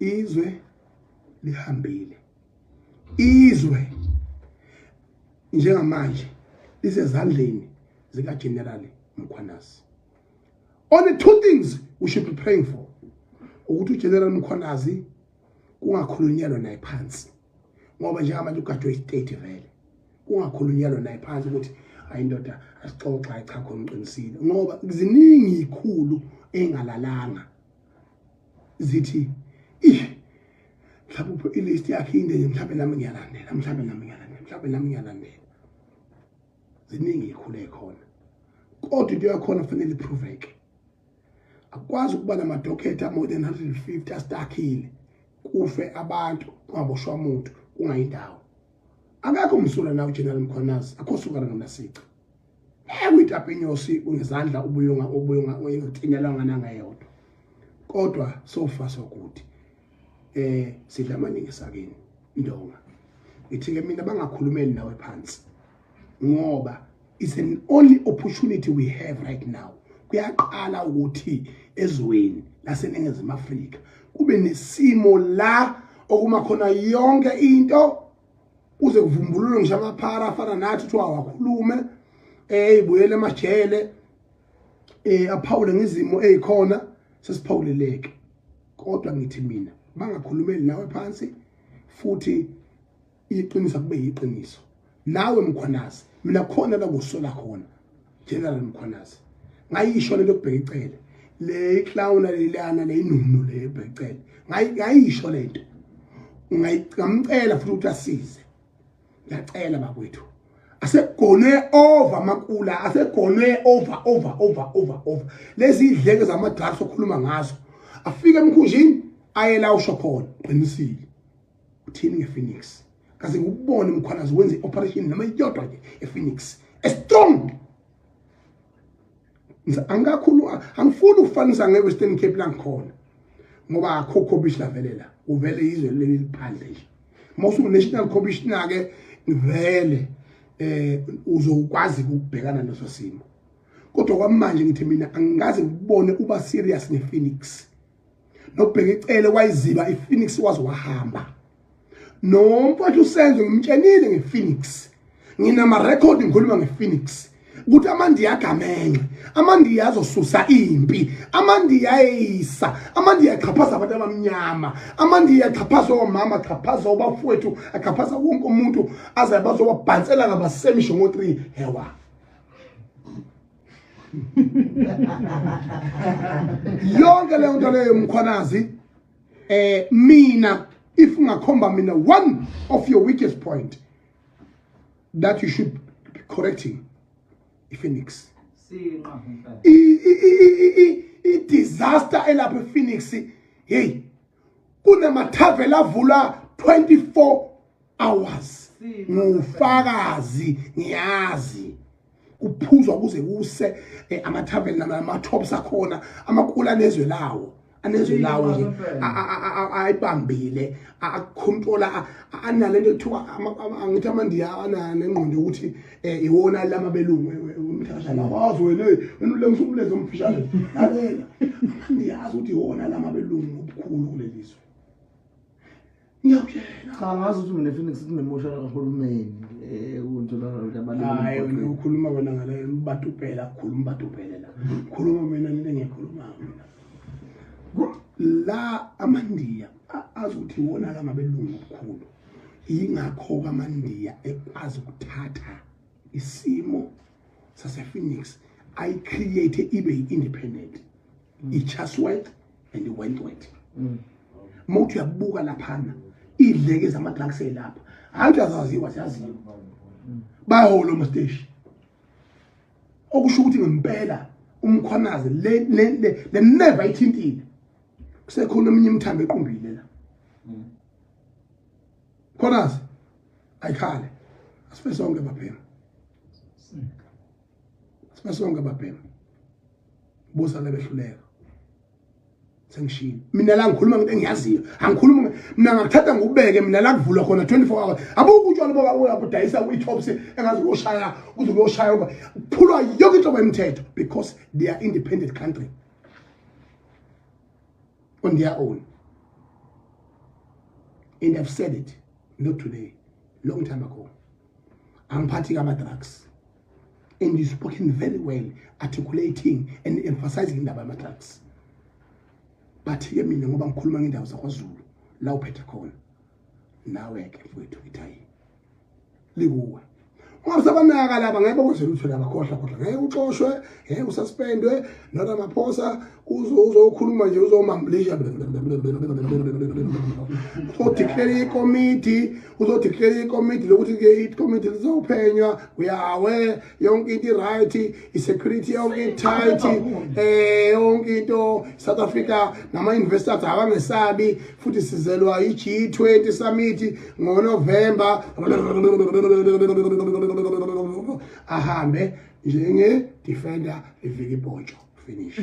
izwe lihambile, izwe njengamanje lisezandleni zika General Mkhwanazi. Only two things we should be praying for. Ukuthi uGeneral Mkhwanazi kungakhulunyelwa naye phansi, ngoba njengamanje ugadwe istate vele kungakhulunyelwa naye phansi ukuthi ayindoda asixoxa cha khona uqinisile, ngoba ziningi ikhulu engalalanga zithi mhlawumbe ilist yakhe inde mhlawumbe nami ngiyalandela, mhlawumbe nami ngiyalandela, mhlawumbe nami ngiyalandela. Ziningi ikhulu ekhona, kodwa into yakhona fanele ipruveke. Akwazi ukuba namadokhetha more than 150 astakile kufe abantu kungaboshwa umuntu kungayindawo. Akakho umsula na uGeneral Mkhwanazi akhosukana ngamasica. Uyitapha inyosi ungezandla ubuyonga uyitinyala ngananga yodwa. Kodwa so far so good. Sidla amaningi sakini indonga. Ngithi ke mina bangakhulumeli nawe phansi, ngoba it's an only opportunity we have right now. Kuyaqala ukuthi ezweni laseNingizimu Afrika kube nesimo la okuma khona yonke into kuze kuvumbululwe ngisho amaphara afana nathi kuthiwa awakhulume ibuyele emajele aphawule ngizimo ezikhona sesiphawuleleke. Kodwa ngithi mina bangakhulumeli nawe phansi, futhi iqiniso kube yiqiniso. Nawe Mkhwanazi mina khona la kusola khona General Mkhwanazi ngayisho lento kubheka icele le clown lelana le inuno le ebheka icele ngayisho lento ngamcela futhi ukuthi asize. Ngiyacela bakwethu asegonwe over makula, asegonwe over lezi idleke zama drugs okhuluma ngazo afike emkhunjini ayela usho khona qinisile uthini ngePhoenix kaze ngikubone Mkhwanazi wenze operation noma iyodwa nje ePhoenix strong. Angakhulu angifuni ukufanisa ngeWestern Cape la ngikhona, ngoba akho commissioner velela uvele izwe leli liphandle nje. Mawusu national commissioner ke vele uzokwazi ukubhekana naso simo. Kodwa kwamanje ngithi mina angaze ngibone uba serious nePhoenix. Nobheka icele wayiziba iPhoenix wazi wahamba. Nomfowethu usenzo ngimtshenile ngePhoenix. Nginama record ngikhuluma ngePhoenix. Ukuthi amandiya agamenxe, amandiya azosusa impi, amandiya ayisa, amandiya achaphaza abantu abamnyama, amandiya achaphaza omama, achaphaza obafowethu, achaphaza wonke umuntu aze bazobabhansela ngabasemisho ngo3 hewa. Yonke le nto leyo Mkhwanazi mina if ungakhomba mina one of your weakest point that you should be correcting iPhoenix. Disaster elapha ePhoenix. Hey, kunamathavela avula 24 hours. Ngufakazi ngiyazi. Kuphuzwa kuze kuse amathavela namatops akhona amakula nezwe lawo. Anezwe lawo nje ayibambile acontrola analento kuthiwa angithi amandiya ana nengqondo ukuthi iwona lamabelungu umthashana wazi wena le ngisumlezo umfishane lalela ndiyazi ukuthi iwona lamabelungu obukhulu kulelizwe. Ngiyakutshela cha ngazi ukuthi mina Phoenix sinemotion kahulumeni untolana labalimi. Hayi wena ukhuluma wena ngale batupela khuluma batupela la khuluma mina into engikhuluma mina la amandiya azuthi wona lamabelungu obukhulu. Ingakho amandiya ekwazi ukuthatha isimo sasePhoenix I create ibe independent. It just went and it went. Mawuthi uyabuka laphana idleke zamadrugs elapha hayi azaziwa siyaziwa bayaholo mstation okusho ukuthi ngempela uMkhwanazi le never ithintile kusekhona eminye imthambo equmbile la. Mkhwanazi ayikhale asibe sonke baphema, asibe sonke baphema busa lebehluleka. Sengishilo mina la ngikhuluma ngento engiyaziyo, angikhuluma mina ngakuthatha ngubeke mina la kuvula khona 24 hours abuku utshwala boka uyabudayisa uyiTops engazi uyoshaya uze uyoshaya ngoba uphulwa yonke into bemithetho because they are independent country on their own. And I've said it, not today, long time ago. I'm partying about drugs. And you've spoken very well, articulating and emphasizing about drugs. But here, mina ngoba ngikhuluma ngendawo zaKwaZulu la uphethe khona nawe ke mfowethu ngithayi likuwe ungasabanaka laba ngeke bakuzela uthola abakhohla ngeke uxoshwe ngeke ususpendwe noma amaphosa uzokhuluma nje uzomambulisha uzodeclare ikomiti lokuthi ke ikomiti lizophenywa uyawe yonke into right isecurity yonke tight yonke into South Africa nama investors abangesabi futhi sizelwa iG20 summit ngoNovember ahambe njenge defender eviki poncho finish